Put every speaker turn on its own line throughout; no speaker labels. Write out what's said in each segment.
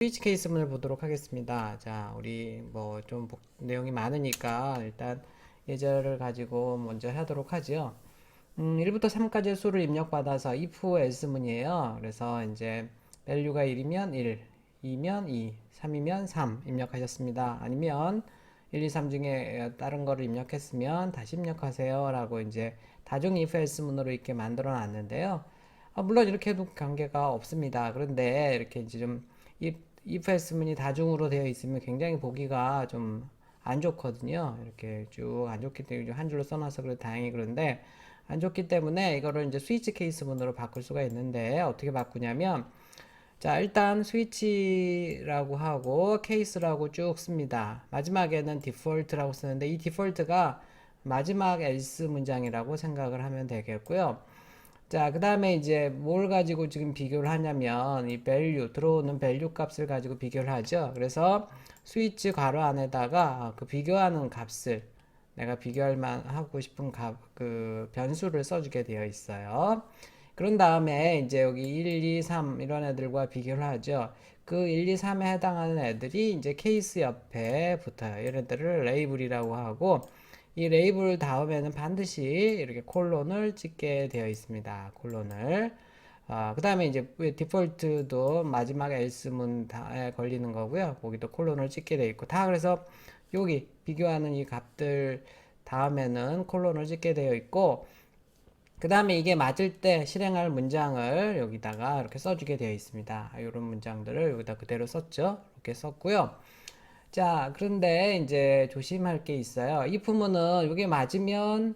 스위치 케이스문을 보도록 하겠습니다. 자, 우리 뭐 좀 내용이 많으니까 일단 예제를 가지고 먼저 하도록 하죠. 1부터 3까지의 수를 입력받아서 if else문이에요. 그래서 이제 value가 1이면 1, 2면 2, 3이면 3 입력하셨습니다. 아니면 1, 2, 3 중에 다른 거를 입력했으면 다시 입력하세요 라고 이제 다중 if else문으로 이렇게 만들어 놨는데요. 물론 이렇게 해도 관계가 없습니다. 그런데 이렇게 이제 좀 if else문이 다중으로 되어 있으면 굉장히 보기가 좀 안 좋거든요. 이렇게 쭉 안 좋기 때문에 한 줄로 써놔서 그래도 다행히 그런데 안 좋기 때문에 이거를 이제 스위치 케이스문으로 바꿀 수가 있는데 어떻게 바꾸냐면 자 일단 스위치라고 하고 케이스라고 쭉 씁니다. 마지막에는 디폴트라고 쓰는데 이 디폴트가 마지막 else 문장이라고 생각을 하면 되겠고요. 자, 그 다음에 이제 뭘 가지고 지금 비교를 하냐면 이 value, 들어오는 value 값을 가지고 비교를 하죠. 그래서 스위치 괄호 안에다가 그 비교하는 값을 내가 비교할 만 하고 싶은 그 변수를 써주게 되어 있어요. 그런 다음에 이제 여기 1, 2, 3 이런 애들과 비교를 하죠. 그 1, 2, 3에 해당하는 애들이 이제 케이스 옆에 붙어요. 얘네들을 레이블이라고 하고 이 레이블 다음에는 반드시 이렇게 콜론을 찍게 되어 있습니다. 콜론을. 그 다음에 이제 디폴트도 마지막 else문에 걸리는 거고요. 거기도 콜론을 찍게 되어 있고 다 그래서 여기 비교하는 이 값들 다음에는 콜론을 찍게 되어 있고 그 다음에 이게 맞을 때 실행할 문장을 여기다가 이렇게 써주게 되어 있습니다. 이런 문장들을 여기다 그대로 썼죠. 이렇게 썼고요. 자, 그런데 이제 조심할 게 있어요. if문은 이게 맞으면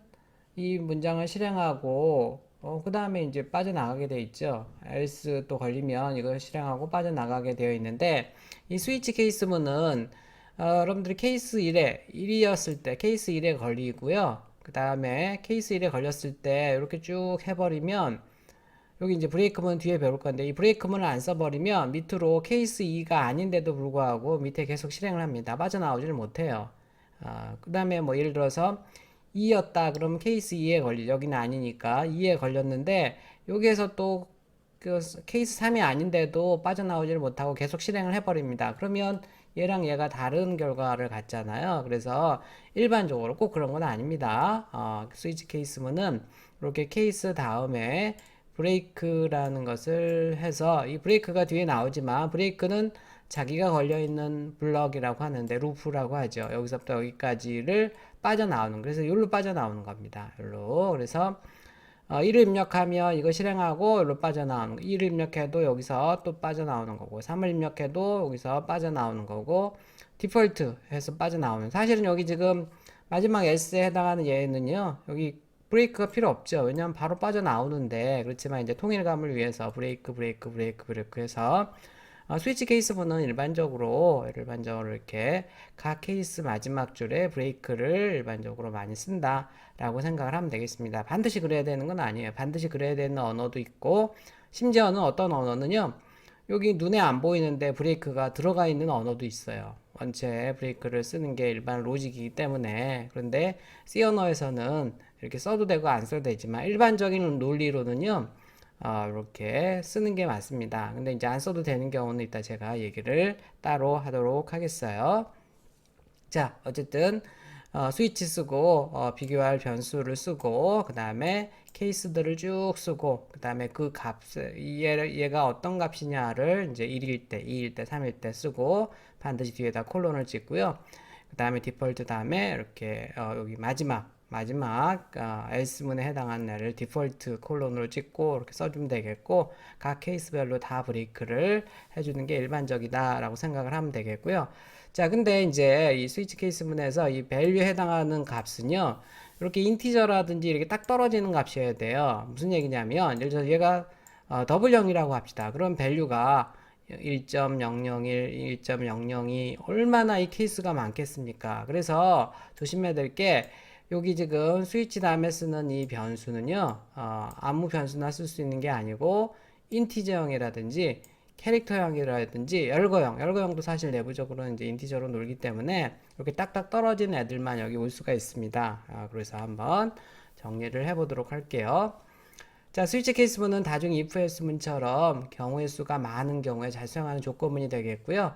이 문장을 실행하고 그 다음에 이제 빠져나가게 되어 있죠. else 또 걸리면 이걸 실행하고 빠져나가게 되어 있는데 이 스위치 케이스문은 여러분들이 케이스 1에 1이었을 때 케이스 1에 걸리고요. 그 다음에 케이스 1에 걸렸을 때 이렇게 쭉 해버리면 여기 이제 브레이크문 뒤에 배울 건데 이 브레이크문을 안 써버리면 밑으로 케이스 2가 아닌데도 불구하고 밑에 계속 실행을 합니다. 빠져나오지를 못해요. 그 다음에 뭐 예를 들어서 2였다 그러면 케이스 2에 걸리 여기는 아니니까 2에 걸렸는데 여기에서 또 그 케이스 3이 아닌데도 빠져나오지를 못하고 계속 실행을 해버립니다. 그러면 얘랑 얘가 다른 결과를 갖잖아요. 그래서 일반적으로 꼭 그런 건 아닙니다. 스위치 케이스문은 이렇게 케이스 다음에 브레이크라는 것을 해서 이 브레이크가 뒤에 나오지만 브레이크는 자기가 걸려있는 블럭이라고 하는데 루프라고 하죠. 여기서부터 여기까지를 빠져나오는 그래서 여기로 빠져나오는 겁니다. 여기로 그래서 1을 입력하면 이거 실행하고 여기로 빠져나오는 거 2를 입력해도 여기서 또 빠져나오는 거고 3을 입력해도 여기서 빠져나오는 거고 디폴트 해서 빠져나오는 사실은 여기 지금 마지막 S에 해당하는 얘는요 여기 브레이크가 필요 없죠. 왜냐하면 바로 빠져나오는데 그렇지만 이제 통일감을 위해서 브레이크 해서 스위치 케이스분은 일반적으로 이렇게 각 케이스 마지막 줄에 브레이크를 일반적으로 많이 쓴다 라고 생각을 하면 되겠습니다. 반드시 그래야 되는 건 아니에요. 반드시 그래야 되는 언어도 있고 심지어는 어떤 언어는요 여기 눈에 안 보이는데 브레이크가 들어가 있는 언어도 있어요. 원체 브레이크를 쓰는 게 일반 로직이기 때문에 그런데 C 언어에서는 이렇게 써도 되고 안 써도 되지만 일반적인 논리로는요 이렇게 쓰는 게 맞습니다. 근데 이제 안 써도 되는 경우는 이따 제가 얘기를 따로 하도록 하겠어요. 자, 어쨌든 스위치 쓰고 비교할 변수를 쓰고 그 다음에 케이스들을 쭉 쓰고 그 다음에 그 값을 얘가 어떤 값이냐를 이제 1일 때, 2일 때, 3일 때 쓰고 반드시 뒤에다 콜론을 찍고요. 그 다음에 디폴트 다음에 이렇게 여기 마지막 else문에 해당하는 애를 디폴트 콜론으로 찍고 이렇게 써주면 되겠고 각 케이스별로 다 브레이크를 해주는 게 일반적이다 라고 생각을 하면 되겠고요. 자, 근데 이제 이 스위치 케이스문에서 이 value에 해당하는 값은요 이렇게 인티저라든지 이렇게 딱 떨어지는 값이어야 돼요. 무슨 얘기냐면 예를 들어서 얘가 더블 0이라고 합시다. 그럼 value가 1.001, 1.002 얼마나 이 케이스가 많겠습니까? 그래서 조심해야 될 게 여기 지금 스위치 다음에 쓰는 이 변수는요 아무 변수나 쓸 수 있는 게 아니고 인티저형이라든지 캐릭터형이라든지 열거형도 사실 내부적으로는 이제 인티저로 놀기 때문에 이렇게 딱딱 떨어진 애들만 여기 올 수가 있습니다. 그래서 한번 정리를 해보도록 할게요. 자, 스위치 케이스문은 다중 if else문처럼 경우의 수가 많은 경우에 잘 사용하는 조건문이 되겠고요.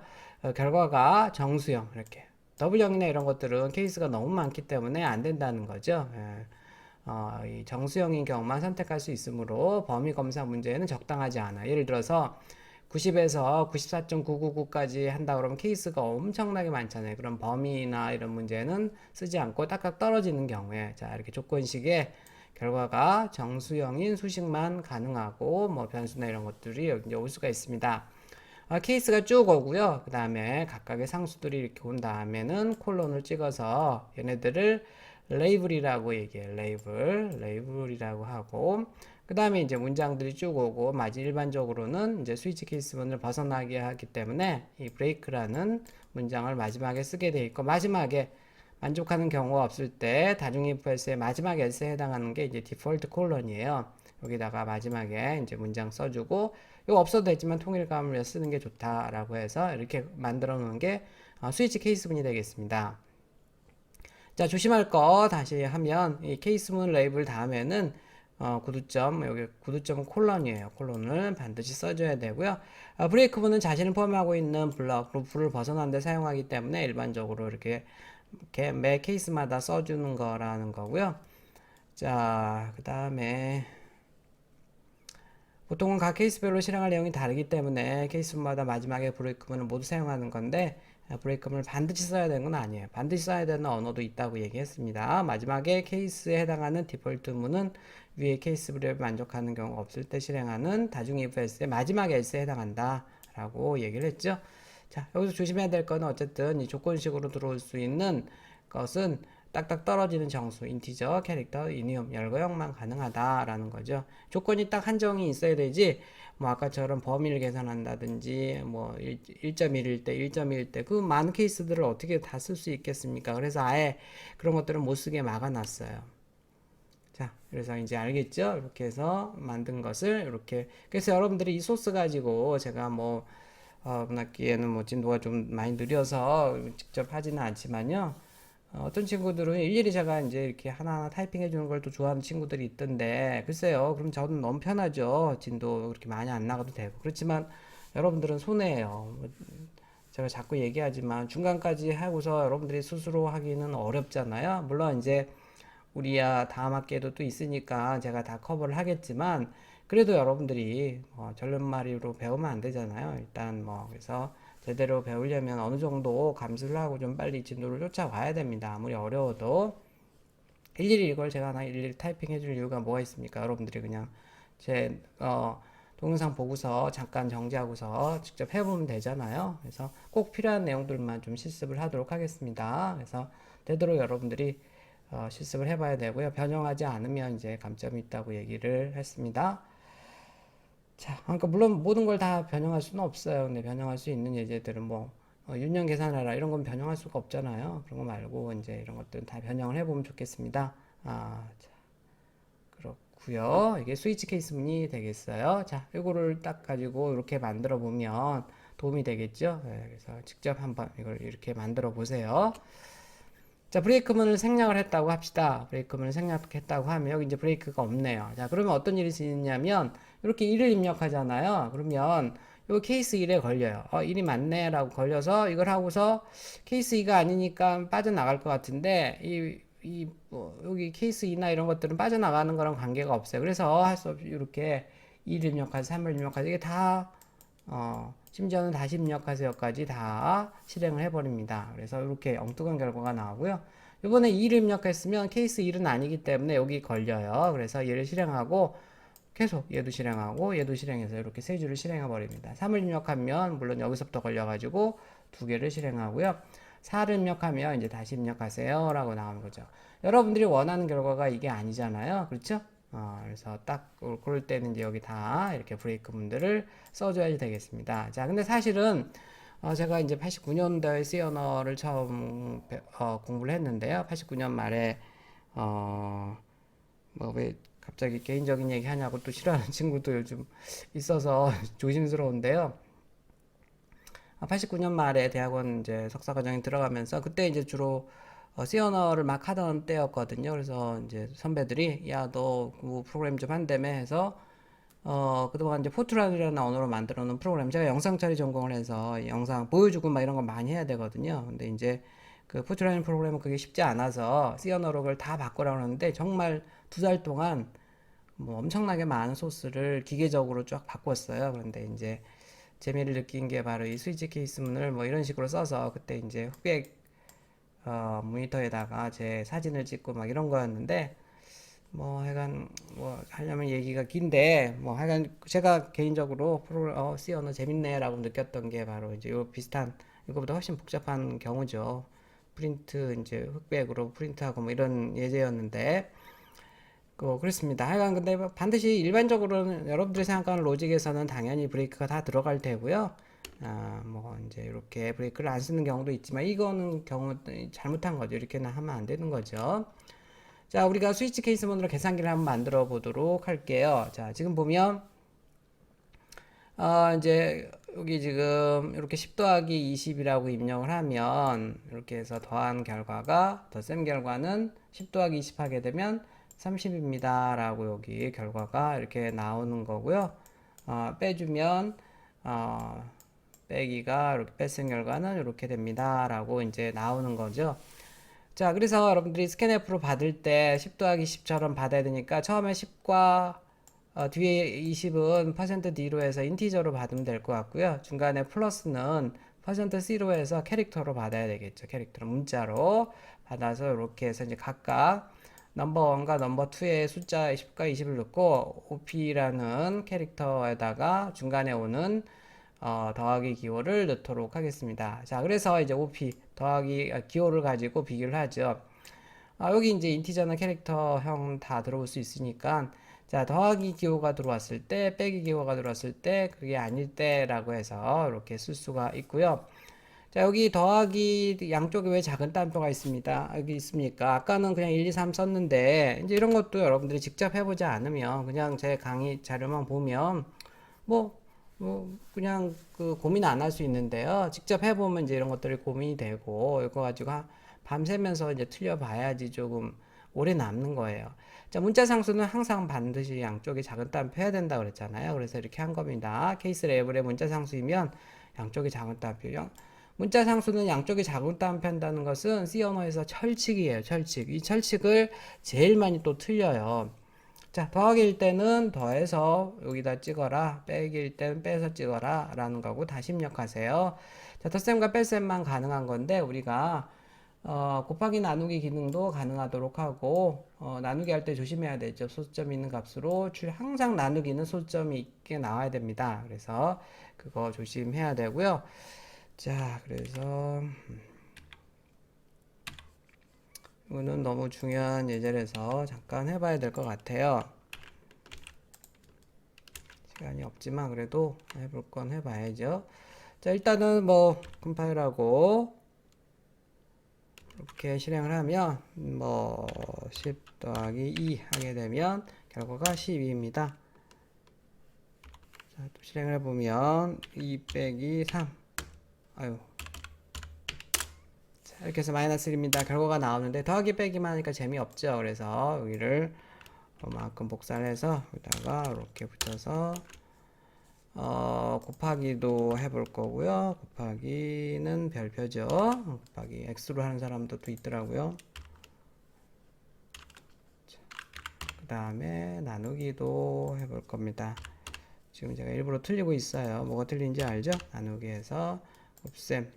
결과가 정수형 이렇게 더블형이나 이런 것들은 케이스가 너무 많기 때문에 안 된다는 거죠. 예. 이 정수형인 경우만 선택할 수 있으므로 범위 검사 문제는 적당하지 않아. 예를 들어서 90에서 94.999까지 한다 그러면 케이스가 엄청나게 많잖아요. 그럼 범위나 이런 문제는 쓰지 않고 딱딱 떨어지는 경우에 자 이렇게 조건식의 결과가 정수형인 수식만 가능하고 뭐 변수나 이런 것들이 여기 이제 올 수가 있습니다. 케이스가 쭉 오고요. 그 다음에 각각의 상수들이 이렇게 온 다음에는 콜론을 찍어서 얘네들을 레이블이라고 얘기해요. 레이블이라고 하고 그 다음에 이제 문장들이 쭉 오고 마지 일반적으로는 이제 스위치 케이스문을 벗어나게 하기 때문에 이 브레이크라는 문장을 마지막에 쓰게 돼 있고 마지막에 만족하는 경우가 없을 때 다중 if else의 마지막 else에 해당하는 게 이제 디폴트 콜론이에요. 여기다가 마지막에 이제 문장 써주고 이거 없어도 되지만 통일감을 쓰는 게 좋다라고 해서 이렇게 만들어 놓은 게 스위치 케이스문이 되겠습니다. 자, 조심할 거 다시 하면 이 케이스문 레이블 다음에는 구두점 여기 구두점 콜론이에요. 콜론을 반드시 써줘야 되고요. 브레이크문은 자신을 포함하고 있는 블럭 루프를 벗어난 데 사용하기 때문에 일반적으로 이렇게 매 케이스마다 써주는 거라는 거고요. 자, 그 다음에 보통은 각 케이스별로 실행할 내용이 다르기 때문에 케이스마다 마지막에 브레이크문을 모두 사용하는 건데 브레이크문을 반드시 써야 되는 건 아니에요. 반드시 써야 되는 언어도 있다고 얘기했습니다. 마지막에 케이스에 해당하는 디폴트 문은 위에 케이스 브레이크를 만족하는 경우가 없을 때 실행하는 다중 if else의 마지막 else에 해당한다 라고 얘기를 했죠. 자, 여기서 조심해야 될 거는 어쨌든 이 조건식으로 들어올 수 있는 것은 딱딱 떨어지는 정수, 인티저, 캐릭터, 이니엄, 열거형만 가능하다라는 거죠. 조건이 딱 한정이 있어야 되지, 뭐 아까처럼 범위를 계산한다든지, 뭐 1.1일 때, 1.1일 때, 그 많은 케이스들을 어떻게 다 쓸 수 있겠습니까? 그래서 아예 그런 것들을 못 쓰게 막아놨어요. 자, 그래서 이제 알겠죠? 이렇게 해서 만든 것을 이렇게. 그래서 여러분들이 이 소스 가지고 제가 뭐 이번 학기에는 뭐 진도가 좀 많이 느려서 직접 하지는 않지만요. 어떤 친구들은 일일이 제가 이제 이렇게 하나하나 타이핑 해주는 걸 또 좋아하는 친구들이 있던데, 글쎄요. 그럼 저는 너무 편하죠. 진도 그렇게 많이 안 나가도 되고. 그렇지만 여러분들은 손해예요. 제가 자꾸 얘기하지만 중간까지 하고서 여러분들이 스스로 하기는 어렵잖아요. 물론 이제 우리야 다음 학기에도 또 있으니까 제가 다 커버를 하겠지만 그래도 여러분들이 절름말이로 배우면 안 되잖아요. 일단 뭐 그래서 제대로 배우려면 어느 정도 감수를 하고 좀 빨리 진도를 쫓아와야 됩니다. 아무리 어려워도 일일이 이걸 제가 하나 일일이 타이핑 해줄 이유가 뭐가 있습니까? 여러분들이 그냥 제 동영상 보고서 잠깐 정지하고서 직접 해보면 되잖아요. 그래서 꼭 필요한 내용들만 좀 실습을 하도록 하겠습니다. 그래서 되도록 여러분들이 실습을 해봐야 되고요. 변형하지 않으면 이제 감점이 있다고 얘기를 했습니다. 자, 그러니까 물론 모든 걸 다 변형할 수는 없어요. 근데 변형할 수 있는 예제들은 뭐 윤영 계산하라 이런 건 변형할 수가 없잖아요. 그런 거 말고 이제 이런 것들은 다 변형을 해보면 좋겠습니다. 자, 그렇고요. 이게 스위치 케이스문이 되겠어요. 자, 이거를 딱 가지고 이렇게 만들어 보면 도움이 되겠죠. 네, 그래서 직접 한번 이걸 이렇게 만들어 보세요. 자, 브레이크문을 생략을 했다고 합시다. 브레이크문을 생략했다고 하면 여기 이제 브레이크가 없네요. 자, 그러면 어떤 일이 있냐면 이렇게 1을 입력하잖아요. 그러면 요 케이스 1에 걸려요. 1이 맞네 라고 걸려서 이걸 하고서 케이스 2가 아니니까 빠져나갈 것 같은데 뭐 여기 케이스 2나 이런 것들은 빠져나가는 거랑 관계가 없어요. 그래서 할 수 없이 이렇게 2를 입력하세요, 3을 입력하세요. 이게 다 심지어는 다시 입력하세요까지 다 실행을 해버립니다. 그래서 이렇게 엉뚱한 결과가 나오고요. 이번에 2를 입력했으면 케이스 1은 아니기 때문에 여기 걸려요. 그래서 얘를 실행하고 계속 얘도 실행하고 얘도 실행해서 이렇게 세 줄을 실행해 버립니다. 3을 입력하면 물론 여기서부터 걸려가지고 두 개를 실행하고요. 4를 입력하면 이제 다시 입력하세요 라고 나오는 거죠. 여러분들이 원하는 결과가 이게 아니잖아요. 그렇죠? 그래서 딱 그럴 때는 이제 여기 다 이렇게 브레이크 문들을 써줘야 되겠습니다. 자, 근데 사실은 제가 이제 89년도에 C 언어를 처음 공부를 했는데요. 89년 말에 뭐 왜 갑자기 개인적인 얘기 하냐고 또 싫어하는 친구도 요즘 있어서 조심스러운데요. 89년 말에 대학원 이제 석사과정에 들어가면서 그때 이제 주로 C 언어를 막 하던 때였거든요. 그래서 이제 선배들이 야, 너 그 프로그램 좀 한다며 해서 그동안 이제 포트란이라는 언어로 만들어 놓은 프로그램, 제가 영상 처리 전공을 해서 영상 보여주고 막 이런 거 많이 해야 되거든요. 근데 이제 그 포트라인 프로그램은 그게 쉽지 않아서 C 언어로 그걸 다 바꾸라고 하는데 정말 2달 동안 뭐 엄청나게 많은 소스를 기계적으로 쫙 바꿨어요. 그런데 이제 재미를 느낀 게 바로 이 스위치 케이스문을 뭐 이런 식으로 써서 그때 이제 흑백 모니터에다가 제 사진을 찍고 막 이런 거였는데 뭐 하여간 뭐 하려면 얘기가 긴데 뭐 하여간 제가 개인적으로 C 언어 재밌네라고 느꼈던 게 바로 이제 요 비슷한 이거보다 훨씬 복잡한 경우죠. 프린트 이제 흑백으로 프린트하고 뭐 이런 예제였는데 그렇습니다. 하여간 근데 뭐 반드시 일반적으로는 여러분들이 생각하는 로직에서는 당연히 브레이크가 다 들어갈 테고요. 뭐 이제 이렇게 브레이크를 안 쓰는 경우도 있지만 이거는 경우 잘못한 거죠. 이렇게는 하면 안 되는 거죠. 자, 우리가 스위치 케이스 문으로 계산기를 한번 만들어 보도록 할게요. 자, 지금 보면 이제 여기 지금 이렇게 10 더하기 20이라고 입력을 하면 이렇게 해서 더한 결과가 덧셈 결과는 10 더하기 20 하게 되면 30입니다 라고 여기 결과가 이렇게 나오는 거고요. 빼주면 빼기가 이렇게 뺄셈 결과는 이렇게 됩니다 라고 이제 나오는 거죠. 자, 그래서 여러분들이 스캔F로 받을 때 10 더하기 10처럼 받아야 되니까 처음에 10과 뒤에 20은 퍼센트 %D로 해서 인티저로 받으면 될 것 같고요. 중간에 플러스는 퍼센트 %C로 해서 캐릭터로 받아야 되겠죠. 캐릭터로 문자로 받아서 이렇게 해서 이제 각각 넘버 1과 넘버 2의 숫자 10과 20을 넣고 OP라는 캐릭터에다가 중간에 오는 더하기 기호를 넣도록 하겠습니다. 자, 그래서 이제 OP 더하기 기호를 가지고 비교를 하죠. 여기 이제 인티저나 캐릭터형 다 들어올 수 있으니까 자, 더하기 기호가 들어왔을 때, 빼기 기호가 들어왔을 때, 그게 아닐 때라고 해서 이렇게 쓸 수가 있고요. 자, 여기 더하기 양쪽에 왜 작은 따옴표가 있습니다. 여기 있습니까? 아까는 그냥 1, 2, 3 썼는데, 이제 이런 것도 여러분들이 직접 해보지 않으면, 그냥 제 강의 자료만 보면, 뭐, 그냥 그 고민 안 할 수 있는데요. 직접 해보면 이제 이런 것들이 고민이 되고, 이거 가지고 밤새면서 이제 틀려봐야지 조금 오래 남는 거예요. 자, 문자 상수는 항상 반드시 양쪽에 작은 따옴표 해야 된다 그랬잖아요. 그래서 이렇게 한 겁니다. 케이스 레벨의 문자 상수이면 양쪽에 작은 따옴표. 문자 상수는 양쪽에 작은 따옴표 한다는 것은 C 언어에서 철칙이에요. 철칙. 이 철칙을 제일 많이 또 틀려요. 자, 더하기일 때는 더해서 여기다 찍어라. 빼기일 때는 빼서 찍어라. 라는 거고 다시 입력하세요. 자, 덧셈과 뺄셈만 가능한 건데 우리가 곱하기 나누기 기능도 가능하도록 하고 나누기 할 때 조심해야 되죠. 소수점 있는 값으로 항상 나누기는 소수점이 있게 나와야 됩니다. 그래서 그거 조심해야 되고요. 자, 그래서 이거는 너무 중요한 예제라서 잠깐 해봐야 될 것 같아요. 시간이 없지만 그래도 해볼 건 해봐야죠. 자, 일단은 뭐 컴파일하고 이렇게 실행을 하면 뭐 10 더하기 2 하게 되면 결과가 12입니다. 자, 또 실행을 해보면 2 빼기 3 아유, 자, 이렇게 해서 마이너스 1입니다. 결과가 나오는데 더하기 빼기만 하니까 재미없죠. 그래서 여기를 그만큼 복사를 해서 여기다가 이렇게 붙여서 곱하기도 해볼 거고요. 곱하기는 별표죠. 곱하기 x로 하는 사람도 또 있더라고요. 그 다음에 나누기도 해볼 겁니다. 지금 제가 일부러 틀리고 있어요. 뭐가 틀린지 알죠? 나누기에서 곱셈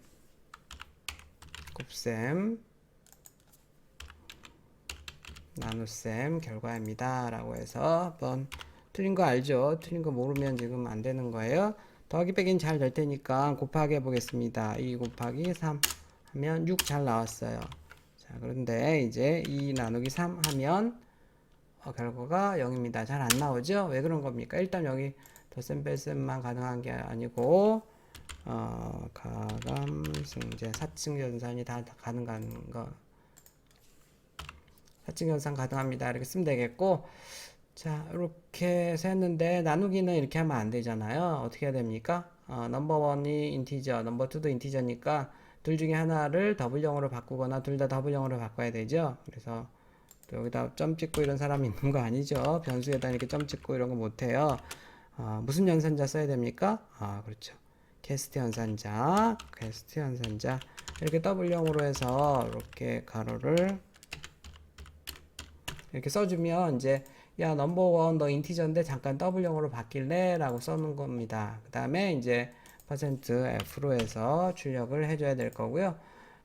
나눗셈 결과입니다 라고 해서 한번 틀린 거 알죠? 틀린 거 모르면 지금 안 되는 거예요. 더하기 빼기는 잘 될 테니까 곱하기 해보겠습니다. 2 곱하기 3 하면 6 잘 나왔어요. 자, 그런데 이제 2 나누기 3 하면 결과가 0입니다. 잘 안 나오죠? 왜 그런 겁니까? 일단 여기 덧셈 뺄셈만 가능한 게 아니고 가감 승제 사층 연산이 다 가능한 거, 사층 연산 가능합니다. 이렇게 쓰면 되겠고, 자, 이렇게 해서 했는데 나누기는 이렇게 하면 안 되잖아요. 어떻게 해야 됩니까? 넘버 1이 인티저, 넘버 2도 인티저니까 둘 중에 하나를 더블0으로 바꾸거나 둘 다 더블0으로 바꿔야 되죠. 그래서 또 여기다 점 찍고 이런 사람이 있는 거 아니죠. 변수에다 이렇게 점 찍고 이런 거 못해요. 무슨 연산자 써야 됩니까? 그렇죠. 캐스트 연산자, 캐스트 연산자. 이렇게 더블0으로 해서 이렇게 가로를 이렇게 써주면 이제 야 넘버원 너 인티저인데 잠깐 더블0으로 바뀔래? 라고 써놓은 겁니다. 그 다음에 이제 %F로 해서 출력을 해줘야 될 거고요.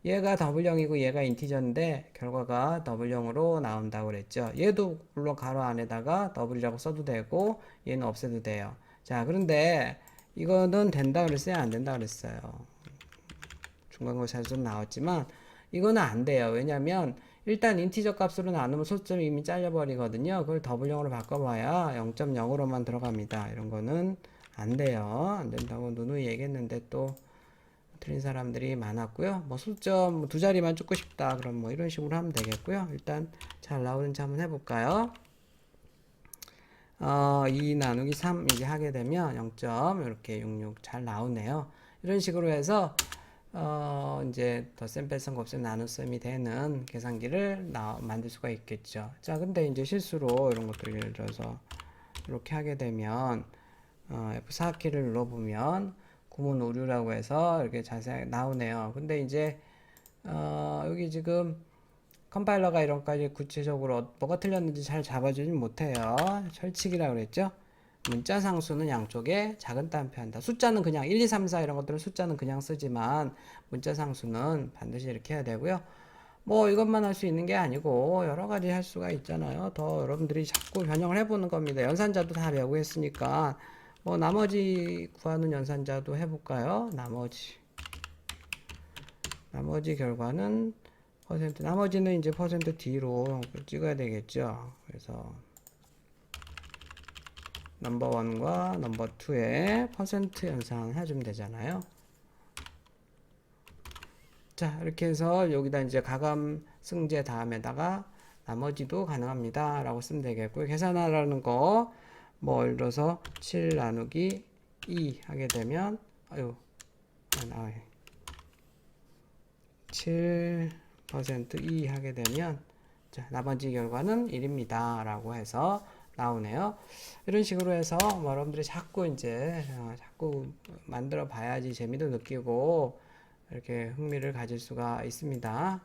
얘가 더블0이고 얘가 인티저인데 결과가 더블0으로 나온다고 그랬죠. 얘도 물론 가로 안에다가 더블이라고 써도 되고 얘는 없애도 돼요. 자, 그런데 이거는 된다 그랬어요? 안 된다 그랬어요? 중간고사에서 좀 나왔지만 이거는 안 돼요. 왜냐면 일단 인티저 값으로 나누면 소점이 이미 잘려버리거든요. 그걸 더블0으로 바꿔봐야 0.0으로만 들어갑니다. 이런 거는 안 돼요. 안 된다고 누누이 얘기했는데 또 틀린 사람들이 많았고요. 뭐 소점 두 자리만 찍고 싶다. 그럼 뭐 이런 식으로 하면 되겠고요. 일단 잘 나오는지 한번 해볼까요? 2 나누기 3 이제 하게 되면 0. 이렇게 66 잘 나오네요. 이런 식으로 해서 이제 덧셈 뺄셈 곱셈 나눗셈이 되는 계산기를 만들 수가 있겠죠. 자, 근데 이제 실수로 이런 것들 예를 들어서 이렇게 하게 되면 F4키를 눌러보면 구문 오류라고 해서 이렇게 자세하게 나오네요. 근데 이제 여기 지금 컴파일러가 이런 까지 구체적으로 뭐가 틀렸는지 잘 잡아주지 못해요. 철칙이라고 그랬죠. 문자 상수는 양쪽에 작은 따옴 표한다. 숫자는 그냥 1, 2, 3, 4 이런 것들은 숫자는 그냥 쓰지만 문자 상수는 반드시 이렇게 해야 되고요. 뭐 이것만 할 수 있는 게 아니고 여러 가지 할 수가 있잖아요. 더 여러분들이 자꾸 변형을 해보는 겁니다. 연산자도 다 배우고 했으니까 뭐 나머지 구하는 연산자도 해볼까요? 나머지 결과는 나머지는 이제 %D로 찍어야 되겠죠. 그래서 넘버 1과 넘버 2에 % 연산을 해주면 되잖아요. 자, 이렇게 해서 여기다 이제 가감 승제 다음에다가 나머지도 가능합니다. 라고 쓰면 되겠고요. 계산하라는 거, 뭐, 예를 들어서 7 나누기 2 하게 되면, 7% 하게 되면, 자, 나머지 결과는 1입니다. 라고 해서 나오네요. 이런 식으로 해서 뭐 여러분들이 자꾸 이제 자꾸 만들어 봐야지 재미도 느끼고 이렇게 흥미를 가질 수가 있습니다.